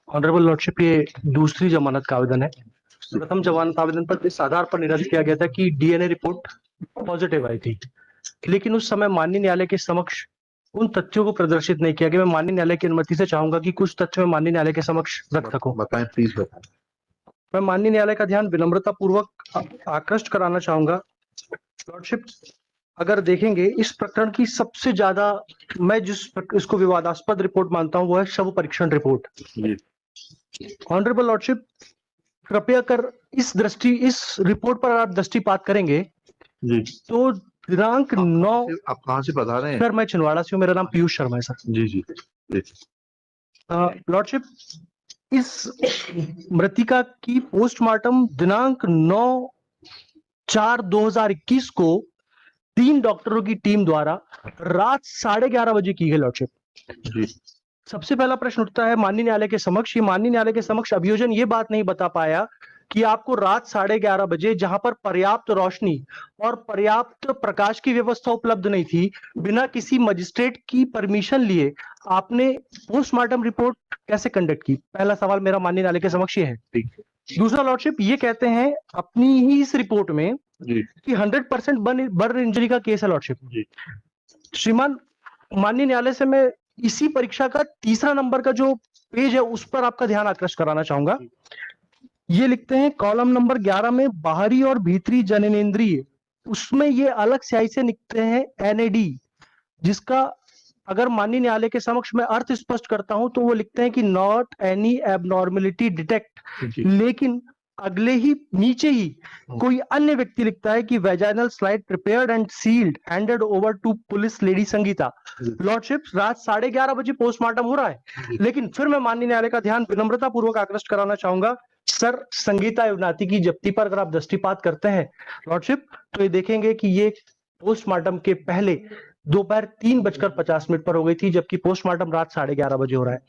Honourable lordship, ये दूसरी जमानत का आवेदन है। प्रथम जमानत आवेदन पर इस आधार पर निरस्त किया गया था कि डीएनए रिपोर्ट पॉजिटिव आई थी, लेकिन उस समय माननीय न्यायालय के समक्ष उन तथ्यों को प्रदर्शित नहीं किया गया। मैं माननीय न्यायालय की अनुमति से चाहूंगा कि कुछ तथ्य मैं माननीय न्यायालय के समक्ष रख सकूं। बताएं, प्लीज बताएं। मैं माननीय न्यायालय का ध्यान विनम्रता पूर्वक आकृष्ट कराना चाहूंगा। लॉर्डशिप, अगर देखेंगे इस प्रकरण की सबसे ज्यादा मैं इसको विवादास्पद रिपोर्ट मानता हूं वो है शव परीक्षण रिपोर्ट। ऑनरेबल लॉर्डशिप, कृपया कर इस रिपोर्ट पर आप दृष्टिपात करेंगे जी। तो दिनांक 9। आप कहाँ से बता रहे हैं? सर, मैं छिंदवाड़ा से हूँ, मेरा नाम पीयूष शर्मा है सर। जी जी। लॉर्डशिप, इस मृतिका की पोस्टमार्टम दिनांक 9/4/2021 को 3 डॉक्टरों की टीम द्वारा रात 11:30 बजे की गई। लॉर्डशिप, सबसे पहला प्रश्न उठता है माननीय न्यायालय के समक्ष। ये माननीय न्यायालय के समक्ष अभियोजन ये बात नहीं बता पाया कि आपको रात 11:30 बजे, जहां पर पर्याप्त रोशनी और पर्याप्त प्रकाश की व्यवस्था उपलब्ध नहीं थी, बिना किसी मजिस्ट्रेट की परमिशन लिए आपने पोस्टमार्टम रिपोर्ट कैसे कंडक्ट की? पहला सवाल मेरा माननीय न्यायालय के समक्ष ये है। दूसरा लॉर्डशिप, ये कहते हैं अपनी ही इस रिपोर्ट में कि 100% बर्न इंजरी का केस है। लॉर्डशिप, श्रीमान माननीय न्यायालय से मैं इसी परीक्षा का तीसरा नंबर का जो पेज है उस पर आपका ध्यान आकृष्ट कराना चाहूंगा। ये लिखते हैं कॉलम नंबर 11 में बाहरी और भीतरी जननेंद्रिय, उसमें ये अलग स्याही से लिखते हैं एनएडी, जिसका अगर माननीय न्यायालय के समक्ष मैं अर्थ स्पष्ट करता हूं तो वो लिखते हैं कि नॉट एनी एबनॉर्मेलिटी डिटेक्ट, लेकिन अगले ही नीचे ही कोई अन्य व्यक्ति लिखता है कि vaginal slide prepared and sealed handed over to police lady Sangeeta. Lordship, रात 11:30 बजे पोस्टमार्टम हो रहा है, लेकिन फिर मैं माननीय न्यायालय का ध्यान विनम्रता पूर्वक आकृष्ट कराना चाहूंगा सर, संगीता युवनाती की जब्ती पर अगर आप दृष्टिपात करते हैं लॉर्डशिप, तो ये देखेंगे कि ये पोस्टमार्टम के पहले दोपहर 3:50 पर हो गई थी, जबकि पोस्टमार्टम रात 11:30 बजे हो रहा है।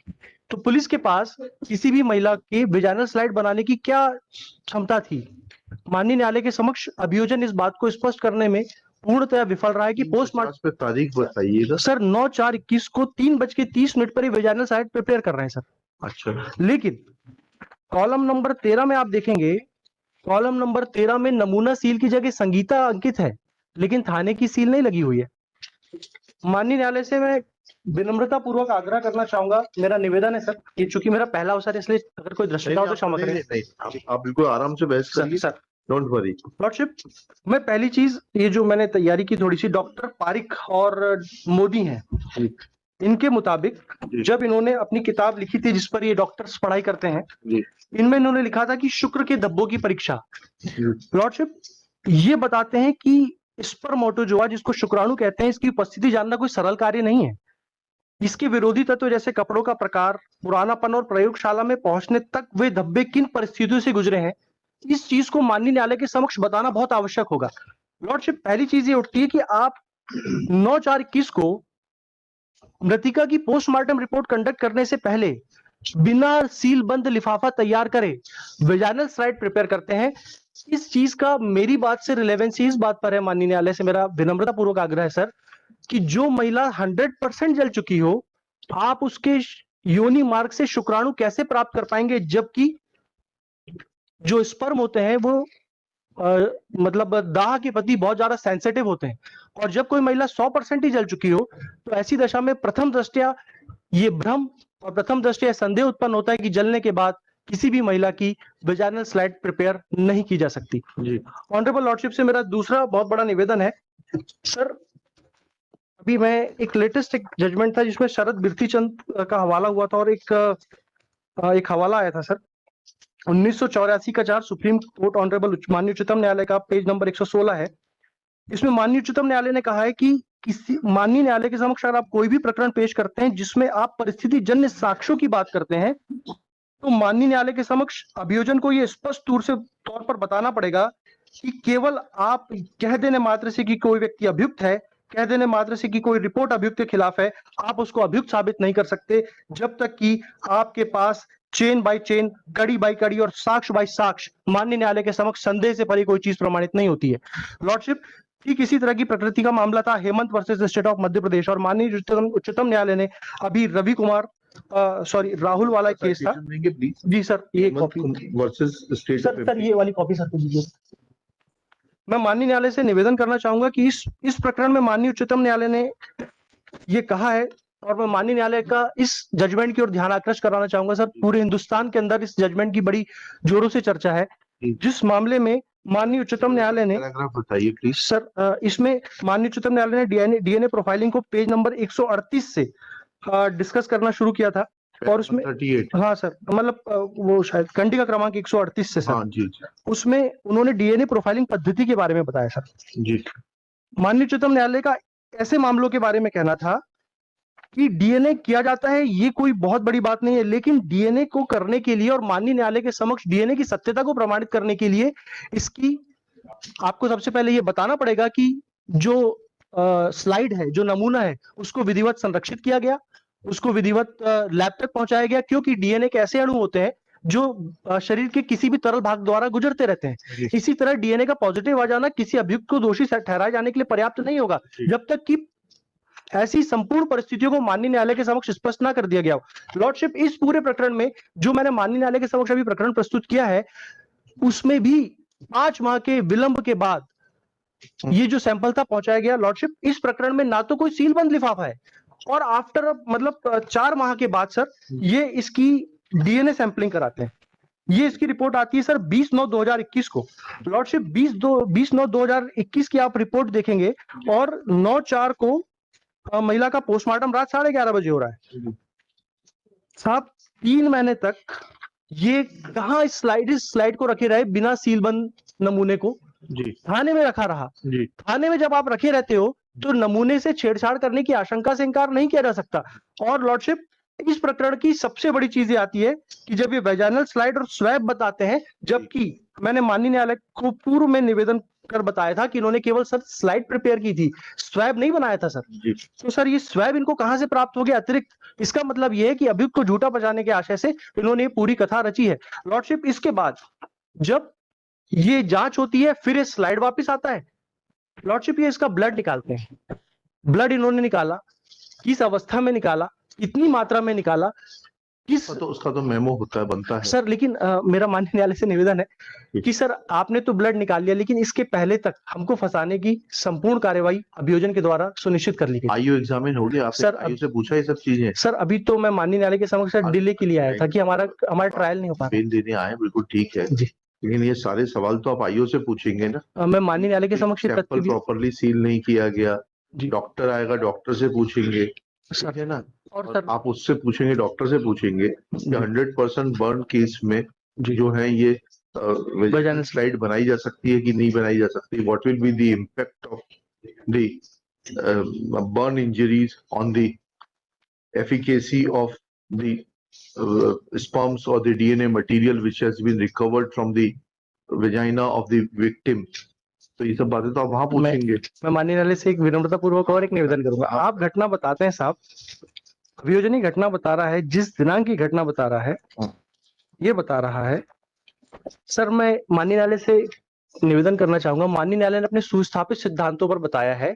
तो पुलिस के पास किसी भी महिला के वेजाइनल स्लाइड बनाने की क्या क्षमता थी? माननीय न्यायालय के समक्ष अभियोजन इस बात को स्पष्ट करने में पूर्णतया विफल रहा है कि पोस्टमार्टम पे तारीख बताइएगा सर। 9/4/21 को 3:30 पर ही वेजाइनल स्लाइड प्रिपेयर कर रहे हैं सर। अच्छा, लेकिन कॉलम नंबर 13 में आप देखेंगे, कॉलम नंबर 13 में नमूना सील की जगह संगीता अंकित है, लेकिन थाने की सील नहीं लगी हुई है। माननीय न्यायालय से मैं विनम्रता पूर्वक आग्रह करना चाहूंगा, मेरा निवेदन है सर, ये चूंकि मेरा पहला अवसर है इसलिए अगर कोई दृष्टता हो तो क्षमा करें। आप बिल्कुल आराम से बहस करिए सर। Don't worry. लॉर्डशिप, मैं पहली चीज, ये जो मैंने तैयारी की थोड़ी सी, डॉक्टर पारिक और मोदी हैं, इनके मुताबिक जब इन्होंने अपनी किताब लिखी थी जिस पर ये डॉक्टर्स पढ़ाई करते हैं, इनमें इन्होंने लिखा था कि शुक्र के धब्बों की परीक्षा। लॉर्डशिप, ये बताते हैं कि स्पर्मोटोजोआ, जिसको शुक्राणु कहते हैं, इसकी उपस्थिति जानना कोई सरल कार्य नहीं है। इसके विरोधी तत्व जैसे कपड़ों का प्रकार, पुरानापन और प्रयोगशाला में पहुंचने तक वे धब्बे किन परिस्थितियों से गुजरे हैं, इस चीज को माननीय न्यायालय के समक्ष बताना बहुत आवश्यक होगा। लॉर्डशिप, पहली चीज ये उठती है कि आप 9/4/21 को मृतिका की पोस्टमार्टम रिपोर्ट कंडक्ट करने से पहले बिना सील बंद लिफाफा तैयार करे वेजाइनल स्लाइड प्रिपेयर करते हैं। इस चीज का मेरी बात से रिलेवेंसी इस बात पर है, माननीय न्यायालय से मेरा विनम्रता पूर्वक आग्रह है सर, कि जो महिला 100% जल चुकी हो, आप उसके योनि मार्ग से शुक्राणु कैसे प्राप्त कर पाएंगे, जबकि जो स्पर्म होते हैं वो मतलब दाह के प्रति बहुत ज्यादा सेंसिटिव होते हैं, और जब कोई महिला 100% ही जल चुकी हो तो ऐसी दशा में प्रथम दृष्टया ये भ्रम और प्रथम दृष्टया संदेह उत्पन्न होता है कि जलने के बाद किसी भी महिला की वेजाइनल स्लाइड प्रिपेयर नहीं की जा सकती। ऑनरेबल लॉर्डशिप से मेरा दूसरा बहुत बड़ा निवेदन है सर, अभी मैं एक लेटेस्ट एक जजमेंट था जिसमें शरद बिरथी चंद का हवाला हुआ था, और एक हवाला आया था सर 1984 का 4 सुप्रीम कोर्ट ऑनरेबल माननीय उच्चतम न्यायालय का, पेज नंबर 116 है। इसमें माननीय उच्चतम न्यायालय ने कहा है कि किसी माननीय न्यायालय के समक्ष अगर आप कोई भी प्रकरण पेश करते हैं जिसमें आप परिस्थिति जन्य साक्ष्यों की बात करते हैं, तो माननीय न्यायालय के समक्ष अभियोजन को यह स्पष्ट तौर पर बताना पड़ेगा कि केवल आप कह देने मात्र से कि कोई व्यक्ति अभियुक्त है, कह देने मात्र से कि कोई रिपोर्ट अभियुक्त के खिलाफ है, आप उसको अभियुक्त साबित नहीं कर सकते जब तक कि आपके पास चेन बाय चेन, कड़ी बाय कड़ी और साक्ष्य बाय साक्ष्य माननीय न्यायालय के समक्ष संदेह से परे कोई चीज प्रमाणित नहीं होती है। लॉर्डशिप, ठीक इसी तरह की प्रकृति का मामला था Hemant versus state of Madhya Pradesh, और माननीय उच्चतम न्यायालय ने अभी रवि कुमार राहुल वाला केस था। प्लीज जी सर, ये कॉपी वर्सेस स्टेट सर ये वाली कॉपी सर को दीजिए। मैं माननीय न्यायालय से निवेदन करना चाहूंगा कि इस प्रकरण में माननीय उच्चतम न्यायालय ने ये कहा है, और मैं माननीय न्यायालय का इस जजमेंट की ओर ध्यान आकृष्ट कराना चाहूंगा सर। पूरे हिंदुस्तान के अंदर इस जजमेंट की बड़ी जोरों से चर्चा है, जिस मामले में माननीय उच्चतम न्यायालय ने, बताइए प्लीज सर इसमें माननीय उच्चतम न्यायालय ने डीएनए प्रोफाइलिंग को पेज नंबर 138 से डिस्कस करना शुरू किया था, और उसमें 38 हाँ सर, मतलब वो शायद कंडिका क्रमांक 138 से सर। हाँ जी उसमें उन्होंने डीएनए प्रोफाइलिंग पद्धति के बारे में बताया सर। जी। माननीय उच्चतम न्यायालय का ऐसे मामलों के बारे में कहना था कि डीएनए किया जाता है, ये कोई बहुत बड़ी बात नहीं है, लेकिन डीएनए को करने के लिए और माननीय न्यायालय के समक्ष डीएनए की सत्यता को प्रमाणित करने के लिए इसकी आपको सबसे पहले ये बताना पड़ेगा कि जो स्लाइड है, जो नमूना है, उसको विधिवत संरक्षित किया गया, उसको विधिवत लैब तक पहुंचाया गया, क्योंकि डीएनए के ऐसे अणु होते हैं जो शरीर के किसी भी तरल भाग द्वारा गुजरते रहते हैं। इसी तरह डीएनए का पॉजिटिव आ जाना किसी अभियुक्त को दोषी ठहराए जाने के लिए पर्याप्त नहीं होगा, जब तक कि ऐसी संपूर्ण परिस्थितियों को माननीय न्यायालय के समक्ष स्पष्ट ना कर दिया गया हो। लॉर्डशिप, इस पूरे प्रकरण में जो मैंने माननीय न्यायालय के समक्ष अभी प्रकरण प्रस्तुत किया है, उसमें भी 5 माह के विलंब के बाद ये जो सैंपल था पहुंचाया गया। लॉर्डशिप, इस प्रकरण में ना तो कोई सीलबंद लिफाफा है, और आफ्टर मतलब 4 माह के बाद सर ये इसकी डीएनए सैंपलिंग कराते हैं। ये इसकी रिपोर्ट आती है सर 20/9/2021 को। लॉर्डशिप, 20/9/2021 की आप रिपोर्ट देखेंगे, और 9/4 को महिला का पोस्टमार्टम रात 11:30 बजे हो रहा है साहब। 3 महीने तक ये कहां इस स्लाइड को रखे रहे बिना सीलबंद नमूने को जी थाने में रखा रहा। जी। थाने में जब आप रखे रहते हो तो नमूने से छेड़छाड़ करने की आशंका से इनकार नहीं किया जा सकता। और लॉर्डशिप, इस प्रकरण की सबसे बड़ी चीज ये आती है कि जब ये वेजाइनल स्लाइड और स्वैब बताते हैं, जबकि मैंने माननीय न्यायालय को पूर्व में निवेदन कर बताया था कि इन्होंने केवल सर स्लाइड प्रिपेयर की थी, स्वैब नहीं बनाया था सर। तो सर ये स्वैब इनको कहां से प्राप्त हो गया अतिरिक्त? इसका मतलब ये है कि अभियुक्त को झूठा बचाने के आशय से इन्होंने ये पूरी कथा रची है। लॉर्डशिप, इसके बाद जब ये जांच होती है, फिर ये स्लाइड वापस आता है। लॉर्डशिप, ये इसका ब्लड निकालते हैं। ब्लड इन्होंने निकाला, किस अवस्था में निकाला, कितनी मात्रा में निकाला, किस तो उसका तो मेमो होता है, बनता है सर। लेकिन मेरा माननीय न्यायालय से निवेदन है कि सर आपने तो ब्लड निकाल लिया, लेकिन इसके पहले तक हमको फंसाने की संपूर्ण कार्यवाही अभियोजन के द्वारा सुनिश्चित कर ली गई। आईओ एग्जामिन हो गया आपने? सर आईओ से पूछा ये सब चीजें? सर अभी तो मैं माननीय न्यायालय के समक्ष डिले के लिए आया था कि हमारा ट्रायल नहीं हो पा रहा। बेल देने आए, बिल्कुल ठीक है जी, लेकिन ये सारे सवाल तो आप आईओ से पूछेंगे ना। मैं माननीय न्यायालय के समक्ष सैंपल प्रॉपरली सील नहीं किया गया, जी डॉक्टर आएगा, डॉक्टर से पूछेंगे, ठीक है ना। और और सर आप उससे पूछेंगे, डॉक्टर से पूछेंगे कि 100% बर्न केस में जो है ये वेजाइनल स्लाइड बनाई जा सकती है कि नहीं बनाई जा सकती, what will be the impact of the burn injuries on the efficacy of the sperms or the DNA material which has been recovered from the vagina of the victim। तो ये सब बातें तो आप वहां पूछेंगे। मैं माननीय न्यायालय से एक विनम्रता पूर्वक और एक निवेदन करूंगा। आप घटना बताते हैं साहब, अभियोजन ही घटना बता रहा है, जिस दिनांक की घटना बता रहा है, ये बता रहा है सर। मैं माननीय न्यायालय से निवेदन करना चाहूंगा, माननीय न्यायालय ने अपने सुस्थापित सिद्धांतों पर बताया है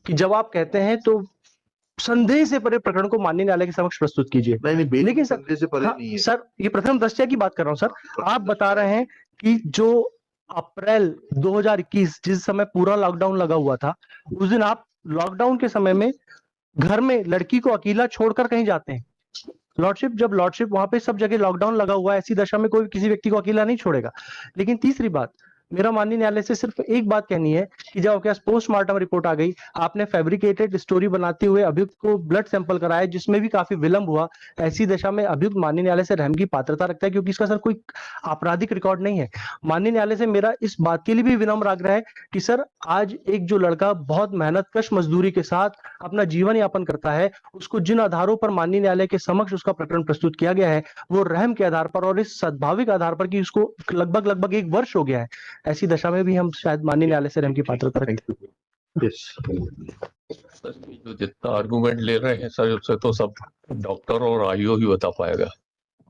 कि जब आप कहते हैं तो संदेह से परे प्रकरण को माननीय न्यायालय के समक्ष प्रस्तुत कीजिए। नहीं, लेकिन सर, संदेह से परे नहीं है सर, ये प्रथम दृष्टया की बात कर रहा हूं सर। आप बता रहे हैं कि जो अप्रैल 2021 जिस समय पूरा लॉकडाउन लगा हुआ था, उस दिन आप लॉकडाउन के समय में घर में लड़की को अकेला छोड़कर कहीं जाते हैं। लॉर्डशिप, जब लॉर्डशिप वहां पे सब जगह लॉकडाउन लगा हुआ है, ऐसी दशा में कोई किसी व्यक्ति को अकेला नहीं छोड़ेगा। लेकिन तीसरी बात, मेरा माननीय न्यायालय से सिर्फ एक बात कहनी है कि जब आपके पास पोस्टमार्टम रिपोर्ट आ गई, आपने फैब्रिकेटेड स्टोरी बनाते हुए अभियुक्त को ब्लड सैंपल कराया, जिसमें भी काफी विलंब हुआ। ऐसी दशा में अभियुक्त माननीय न्यायालय से रहम की पात्रता रखता है, क्योंकि इसका सर कोई आपराधिक रिकॉर्ड नहीं है। माननीय न्यायालय से मेरा इस बात के लिए भी विनम्र आग्रह है कि सर, आज एक जो लड़का बहुत मेहनतकश मजदूरी के साथ अपना जीवन यापन करता है, उसको जिन आधारों पर माननीय न्यायालय के समक्ष उसका प्रकरण प्रस्तुत किया गया है, वो रहम के आधार पर और इस सद्भाविक आधार पर कि उसको लगभग 1 वर्ष हो गया है, ऐसी दशा में भी हम शायद माननीय न्यायालय से रहम की पात्रता रखते हैं। जो जितना आर्गुमेंट ले रहे हैं सर, उससे तो सब डॉक्टर और आईओ ही बता पाएगा।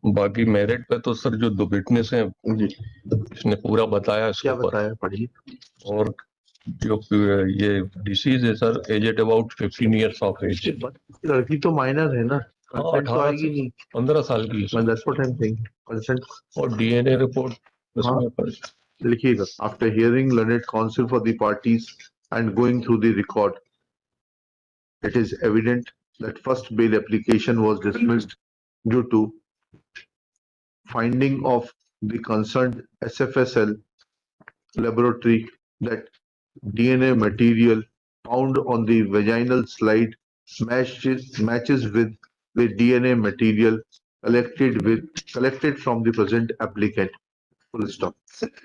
बाकी मेरिट पे तो सर जो दो विटनेस हैं, इसने पूरा बताया इसके क्या ऊपर। बताया, पढ़िए। और जो ये डिसीज है sir, aged about 15 years of age. लड़की तो माइनर है ना, हाँ, कंसेंट तो 18 आएगी से नहीं। 15 साल की है sir. That's what I'm saying. Consent. और डीएनए रिपोर्ट उसमें लिखिएगा. After hearing learned counsel for the parties and going through the record, it is evident that first bail application was dismissed due to finding of the concerned SFSL laboratory that DNA material found on the vaginal slide matches with the DNA material collected from the present applicant. Full stop.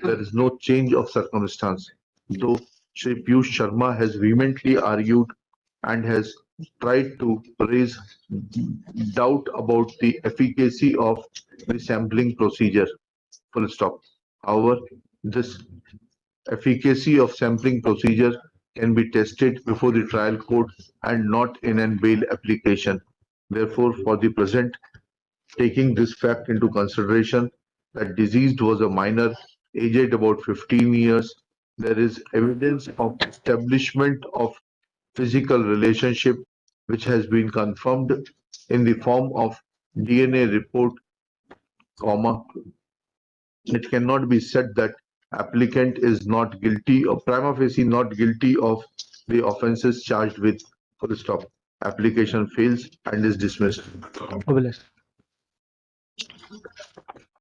There is no change of circumstance. Though Shri Piyush Sharma has vehemently argued and has tried to raise doubt about the efficacy of the sampling procedure. Full stop. However, this efficacy of sampling procedure can be tested before the trial court and not in an bail application. Therefore, for the present, taking this fact into consideration that deceased was a minor aged about 15 years, there is evidence of establishment of physical relationship which has been confirmed in the form of DNA report, comma. It cannot be said that applicant is not guilty or prima facie not guilty of the offences charged with. Full stop. Application fails and is dismissed. Obelix.